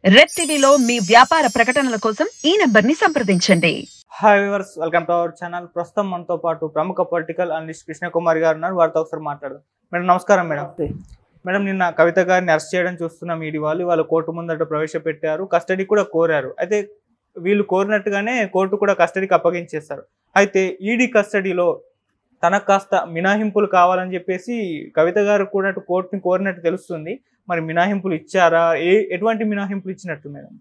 Red టీవీలో మీ వ్యాపార ప్రకటనల కోసం ఈ నంబర్ని సంప్రదించండి. Hi viewers, welcome to our channel. ప్రస్తుతం మనతో పాటు ప్రముఖ పొలిటికల్ అనలిస్ట్ కృష్ణకుమార్ గారు ఉన్నారు. వారితో ఒకసారి మాట్లాడదాం. మేడం నమస్కారం. మేడం నిన్న కవిత గారిని అరెస్ట్ చేయడం చూస్తున్నాం. వాళ్ళు కోర్టు ముందట ప్రవేశపెట్టారు, కస్టడీ కూడా కోరారు. అయితే వీళ్ళు కోరినట్టుగానే కోర్టు కూడా కస్టడీకి అప్పగించేస్తారు. అయితే ఈడీ కస్టడీలో తనకు కాస్త మినహాయింపులు కావాలని చెప్పేసి కవిత గారు కూడా కోర్టుని కోరినట్టు తెలుస్తుంది. మరి మినహాయింపులు ఇచ్చారా? ఎటువంటి మినహాయింపులు ఇచ్చినట్టు మేడం?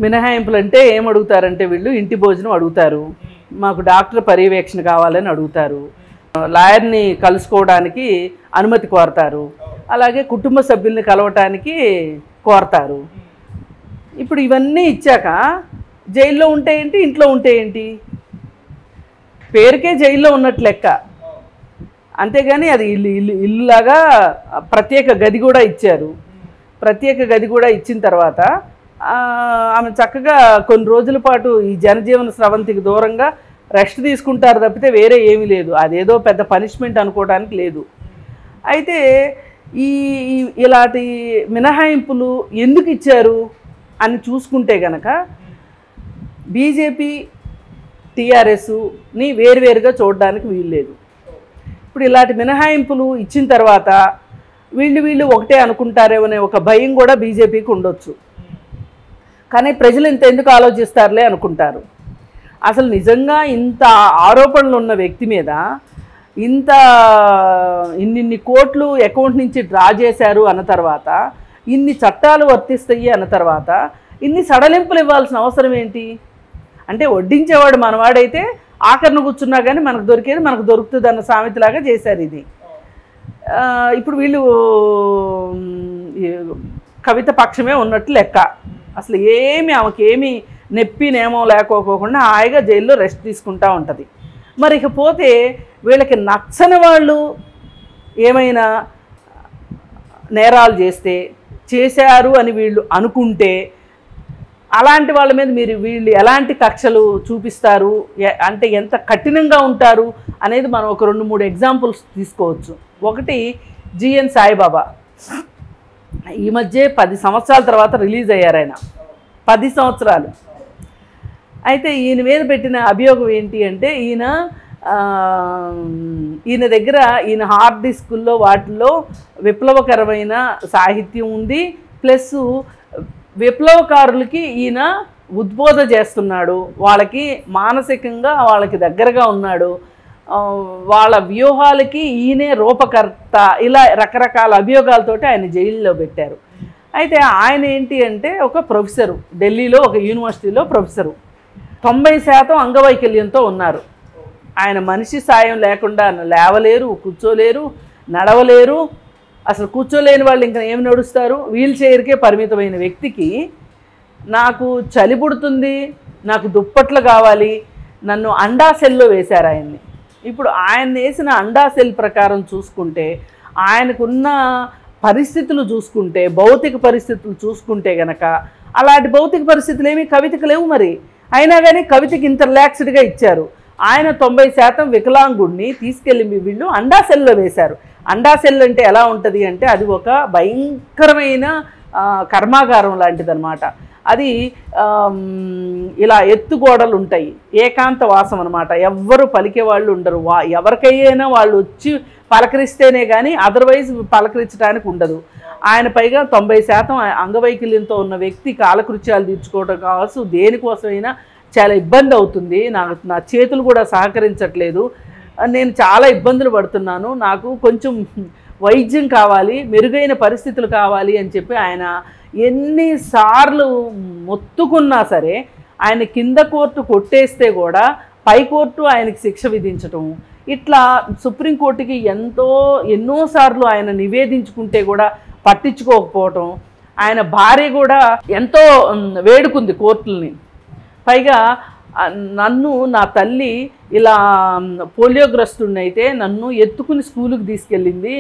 మినహాయింపులు అంటే ఏం అడుగుతారంటే, వీళ్ళు ఇంటి భోజనం అడుగుతారు, మాకు డాక్టర్ పర్యవేక్షణ కావాలని అడుగుతారు, లాయర్ని కలుసుకోవడానికి అనుమతి కోరతారు, అలాగే కుటుంబ సభ్యుల్ని కలవటానికి కోరతారు. ఇప్పుడు ఇవన్నీ ఇచ్చాక జైల్లో ఉంటే ఏంటి, ఇంట్లో ఉంటే ఏంటి? పేరుకే జైల్లో ఉన్నట్లు లెక్క. అంతేగాని అది ఇల్లులాగా ప్రత్యేక గది కూడా ఇచ్చారు. ప్రత్యేక గది కూడా ఇచ్చిన తర్వాత ఆమె చక్కగా కొన్ని రోజుల పాటు ఈ జనజీవన స్రవంతికి దూరంగా రెస్ట్ తీసుకుంటారు తప్పితే వేరే ఏమీ లేదు. అదేదో పెద్ద పనిష్మెంట్ అనుకోవడానికి లేదు. అయితే ఇలాంటి మినహాయింపులు ఎందుకు ఇచ్చారు అని చూసుకుంటే గనక బీజేపీ టీఆర్ఎస్ని వేరువేరుగా చూడడానికి వీల్లేదు. ఇప్పుడు ఇలాంటి మినహాయింపులు ఇచ్చిన తర్వాత వీళ్ళు ఒకటే అనుకుంటారేమనే ఒక భయం కూడా బీజేపీకి ఉండొచ్చు. కానీ ప్రజలు ఎందుకు ఆలోచిస్తారులే అనుకుంటారు. అసలు నిజంగా ఇంత ఆరోపణలు ఉన్న వ్యక్తి మీద ఇన్ని కోట్లు అకౌంట్ నుంచి డ్రా చేశారు అన్న తర్వాత, ఇన్ని చట్టాలు వర్తిస్తాయి అన్న తర్వాత ఇన్ని సడలింపులు ఇవ్వాల్సిన అవసరం ఏంటి? అంటే వడ్డించేవాడు మనవాడైతే ఆఖరణ కూర్చున్నా కానీ మనకు దొరికేది మనకు దొరుకుతుంది అన్న సామెతలాగా చేశారు ఇది. ఇప్పుడు వీళ్ళు కవిత పక్షమే ఉన్నట్టు లెక్క. అసలు ఆమెకేమీ నొప్పి నేమో లేకపోకుండా హాయిగా జైల్లో రెస్ట్ తీసుకుంటూ ఉంటుంది. మరి ఇకపోతే వీళ్ళకి నచ్చని వాళ్ళు ఏమైనా నేరాలు చేశారు అని వీళ్ళు అనుకుంటే అలాంటి వాళ్ళ మీద వీళ్ళు ఎలాంటి కక్షలు చూపిస్తారు, అంటే ఎంత కఠినంగా ఉంటారు అనేది మనం ఒక 2-3 ఎగ్జాంపుల్స్ తీసుకోవచ్చు. ఒకటి జిఎన్ సాయిబాబా. ఈ మధ్య 10 సంవత్సరాల తర్వాత రిలీజ్ అయ్యారు ఆయన. 10 సంవత్సరాలు. అయితే ఈయన మీద పెట్టిన అభియోగం ఏంటి అంటే, ఈయన దగ్గర హార్డ్ డిస్కుల్లో వాటిల్లో విప్లవకరమైన సాహిత్యం ఉంది, ప్లస్ విప్లవకారులకి ఈయన ఉద్బోధ చేస్తున్నాడు, వాళ్ళకి మానసికంగా వాళ్ళకి దగ్గరగా ఉన్నాడు, వాళ్ళ వ్యూహాలకి ఈయనే రూపకర్త, ఇలా రకరకాల అభియోగాలతోటి ఆయన జైల్లో పెట్టారు. అయితే ఆయన ఏంటి అంటే ఒక ప్రొఫెసరు, ఢిల్లీలో ఒక యూనివర్సిటీలో ప్రొఫెసరు, 90% అంగవైకల్యంతో ఉన్నారు. ఆయన మనిషి సాయం లేకుండా లేవలేరు, కూర్చోలేరు, నడవలేరు. అసలు కూర్చోలేని వాళ్ళు ఇంకా ఏమి నడుస్తారు? వీల్ చైర్కే పరిమితమైన వ్యక్తికి నాకు చలి పుడుతుంది, నాకు దుప్పట్లు కావాలి, నన్ను అండా సెల్లో వేశారు ఆయన్ని. ఇప్పుడు ఆయన వేసిన అండా సెల్ ప్రకారం చూసుకుంటే, ఆయనకున్న పరిస్థితులు చూసుకుంటే, భౌతిక పరిస్థితులు చూసుకుంటే గనక అలాంటి భౌతిక పరిస్థితులు ఏమీ కవితకు లేవు. మరి అయినా కానీ కవితకి ఇంత రిలాక్స్డ్గా ఇచ్చారు. ఆయన 90% వికలాంగుడిని తీసుకెళ్ళి వీళ్ళు అండా సెల్లో వేశారు. అండా సెల్ అంటే ఎలా ఉంటుంది అంటే, అది ఒక భయంకరమైన కర్మాగారం లాంటిదన్నమాట. అది ఇలా ఎత్తుగోడలు ఉంటాయి, ఏకాంత వాసం అనమాట. ఎవ్వరు పలికే వాళ్ళు ఉండరు. ఎవరికైనా వాళ్ళు వచ్చి పలకరిస్తేనే కానీ అదర్వైజ్ పలకరించడానికి ఉండదు. ఆయన పైగా 90% అంగవైకల్యంతో ఉన్న వ్యక్తి కాలకృత్యాలు తీర్చుకోవడం కావచ్చు, దేనికోసమైనా చాలా ఇబ్బంది అవుతుంది. నా చేతులు కూడా సహకరించట్లేదు, నేను చాలా ఇబ్బందులు పడుతున్నాను, నాకు కొంచెం వైద్యం కావాలి, మెరుగైన పరిస్థితులు కావాలి అని చెప్పి ఆయన ఎన్నిసార్లు మొత్తుకున్నా సరే ఆయన కింద కోర్టు కొట్టేస్తే కూడా పై కోర్టు ఆయనకి శిక్ష విధించటం, ఇట్లా సుప్రీంకోర్టుకి ఎన్నోసార్లు ఆయన నివేదించుకుంటే కూడా పట్టించుకోకపోవటం. ఆయన భార్య కూడా ఎంతో వేడుకుంది కోర్టుల్ని. పైగా నా తల్లి ఇలా పోలియోగ్రస్తుడిని అయితే నన్ను ఎత్తుకుని స్కూలుకి తీసుకెళ్ళింది,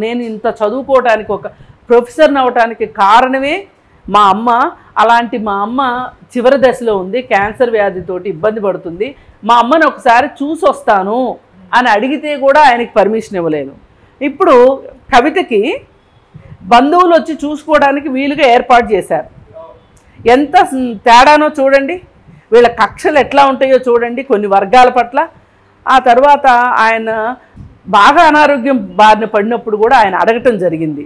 నేను ఇంత చదువుకోవడానికి ఒక ప్రొఫెసర్ని అవడానికి కారణమే మా అమ్మ. అలాంటి మా అమ్మ చివరి దశలో ఉంది, క్యాన్సర్ వ్యాధితోటి ఇబ్బంది పడుతుంది, మా అమ్మని ఒకసారి చూసి వస్తాను అని అడిగితే కూడా ఆయనకి పర్మిషన్ ఇవ్వలేదు. ఇప్పుడు కవితకి బంధువులు వచ్చి చూసుకోవడానికి వీలుగా ఏర్పాటు చేశారు. ఎంత తేడానో చూడండి, వీళ్ళ కక్షలు ఎట్లా ఉంటాయో చూడండి కొన్ని వర్గాల పట్ల. ఆ తర్వాత ఆయన బాగా అనారోగ్యం బారిన పడినప్పుడు కూడా ఆయన అడగటం జరిగింది,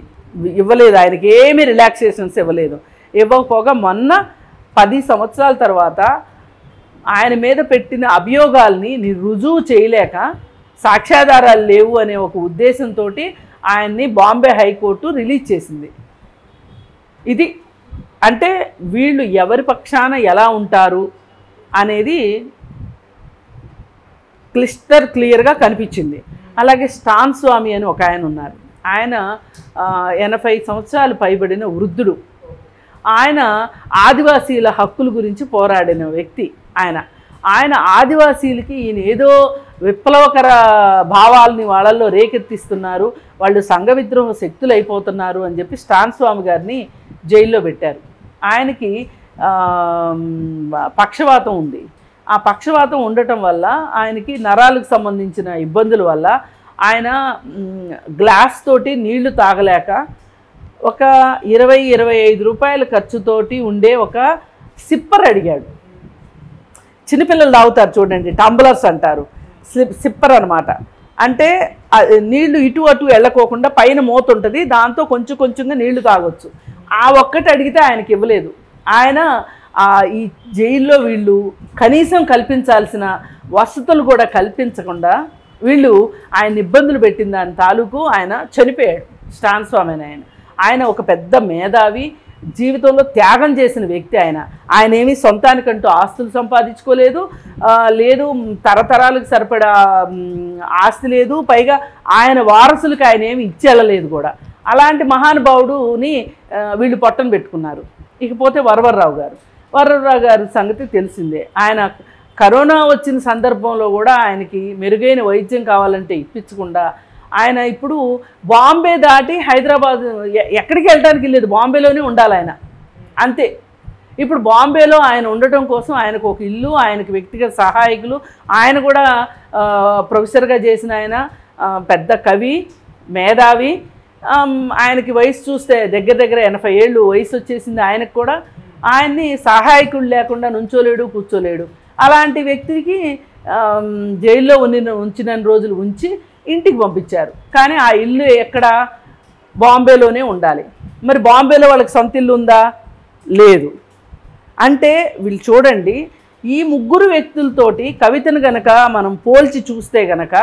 ఇవ్వలేదు, ఆయనకి ఏమీ రిలాక్సేషన్స్ ఇవ్వలేదు. ఇవ్వకపోగా మొన్న 10 సంవత్సరాల తర్వాత ఆయన మీద పెట్టిన అభియోగాల్ని రుజువు చేయలేక సాక్ష్యాధారాలు లేవు అనే ఒక ఉద్దేశంతో ఆయన్ని బాంబే హైకోర్టు రిలీజ్ చేసింది. ఇది అంటే వీళ్ళు ఎవరి పక్షాన ఎలా ఉంటారు అనేది క్లియర్గా కనిపించింది. అలాగే స్టాన్ స్వామి అని ఒక ఆయన ఉన్నారు. ఆయన 80 సంవత్సరాలు పైబడిన వృద్ధుడు. ఆయన ఆదివాసీల హక్కుల గురించి పోరాడిన వ్యక్తి. ఆయన ఆదివాసీలకి ఈయన ఏదో విప్లవకర భావాలని వాళ్ళల్లో రేకెత్తిస్తున్నారు, వాళ్ళు సంఘ విద్రోహ శక్తులు అయిపోతున్నారు అని చెప్పి స్టాన్ స్వామి గారిని జైల్లో పెట్టారు. ఆయనకి పక్షవాతం ఉంది. ఆ పక్షవాతం ఉండటం వల్ల ఆయనకి నరాలకు సంబంధించిన ఇబ్బందుల వల్ల ఆయన గ్లాస్ తోటి నీళ్లు తాగలేక ఒక 20-25 రూపాయల ఖర్చుతోటి ఉండే ఒక సిప్పర్ అడిగాడు. చిన్నపిల్లలు తాగుతారు చూడండి, టంబ్లర్స్ అంటారు, సిప్పర్ అనమాట. అంటే నీళ్లు ఇటు అటు వెళ్ళకోకుండా పైన మూత ఉంటుంది, దాంతో కొంచెం కొంచెంగా నీళ్లు తాగొచ్చు. ఆ ఒక్కటి అడిగితే ఆయనకి ఇవ్వలేదు. ఆయన ఈ జైల్లో వీళ్ళు కనీసం కల్పించాల్సిన వసతులు కూడా కల్పించకుండా వీళ్ళు ఆయన ఇబ్బందులు పెట్టిన దాని తాలూకు ఆయన చనిపోయాడు. స్టాన్ స్వామి ఆయన ఒక పెద్ద మేధావి, జీవితంలో త్యాగం చేసిన వ్యక్తి. ఆయన ఏమీ సొంతానికంటూ ఆస్తులు సంపాదించుకోలేదు, లేదు తరతరాలకు సరిపడా ఆస్తి లేదు, పైగా ఆయన వారసులకు ఆయన ఏమి ఇచ్చేళ్ళలేదు కూడా. అలాంటి మహానుభావుడుని వీళ్ళు పొట్టను పెట్టుకున్నారు. ఇకపోతే వరవర్రావు గారు సంగతి తెలిసిందే. ఆయన కరోనా వచ్చిన సందర్భంలో కూడా ఆయనకి మెరుగైన వైద్యం కావాలంటే ఇప్పించకుండా ఆయన ఇప్పుడు బాంబే దాటి హైదరాబాద్ ఎక్కడికి వెళ్ళడానికి లేదు, బాంబేలోనే ఉండాలి ఆయన, అంతే. ఇప్పుడు బాంబేలో ఆయన ఉండటం కోసం ఆయనకు ఒక ఇల్లు, ఆయనకు వ్యక్తిగత సహాయకులు, ఆయన కూడా ప్రొఫెసర్గా చేసిన ఆయన పెద్ద కవి, మేధావి. ఆయనకి వయసు చూస్తే దగ్గర 80 ఏళ్ళు వయసు వచ్చేసింది ఆయనకు కూడా. ఆయన్ని సహాయకుడు లేకుండా నుంచోలేడు, కూర్చోలేడు. అలాంటి వ్యక్తికి జైల్లో ఉంచిన రోజులు ఉంచి ఇంటికి పంపించారు. కానీ ఆ ఇల్లు ఎక్కడ? బాంబేలోనే ఉండాలి. మరి బాంబేలో వాళ్ళకి సొంత ఇల్లు ఉందా? లేదు. అంటే వీళ్ళు చూడండి, ఈ ముగ్గురు వ్యక్తులతోటి కవితను గనక మనం పోల్చి చూస్తే గనక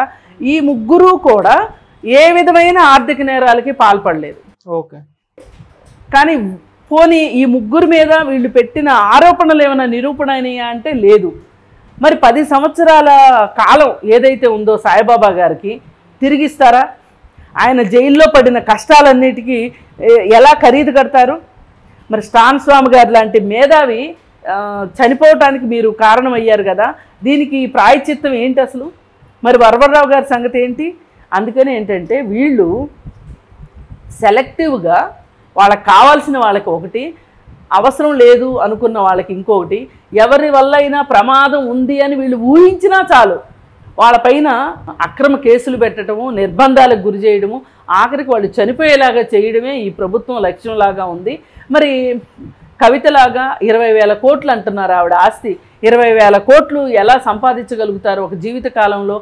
ఈ ముగ్గురు కూడా ఏ విధమైన ఆర్థిక నేరాలకి పాల్పడలేదు. ఓకే. కానీ పోనీ ఈ ముగ్గురు మీద వీళ్ళు పెట్టిన ఆరోపణలు ఏమైనా నిరూపణ అయినాయా అంటే లేదు. మరి 10 సంవత్సరాల కాలం ఏదైతే ఉందో సాయిబాబా గారికి తిరిగిస్తారా? ఆయన జైల్లో పడిన కష్టాలన్నిటికీ ఎలా ఖరీదు కడతారు? మరి స్టాన్ స్వామి గారు లాంటి మేధావి చనిపోవటానికి మీరు కారణమయ్యారు కదా, దీనికి ప్రాయశ్చిత్తం ఏంటి అసలు? మరి వరవర్రావు గారి సంగతి ఏంటి? అందుకని ఏంటంటే వీళ్ళు సెలెక్టివ్గా వాళ్ళకి కావాల్సిన వాళ్ళకి ఒకటి, అవసరం లేదు అనుకున్న వాళ్ళకి ఇంకొకటి, ఎవరి వల్ల అయినా ప్రమాదం ఉంది అని వీళ్ళు ఊహించినా చాలు వాళ్ళపైన అక్రమ కేసులు పెట్టడము, నిర్బంధాలకు గురి చేయడము, ఆఖరికి వాళ్ళు చనిపోయేలాగా చేయడమే ఈ ప్రభుత్వం లక్ష్యంలాగా ఉంది. మరి కవితలాగా 20,000 కోట్లు అంటున్నారు ఆవిడ ఆస్తి. 20,000 కోట్లు ఎలా సంపాదించగలుగుతారు ఒక జీవిత కాలంలో?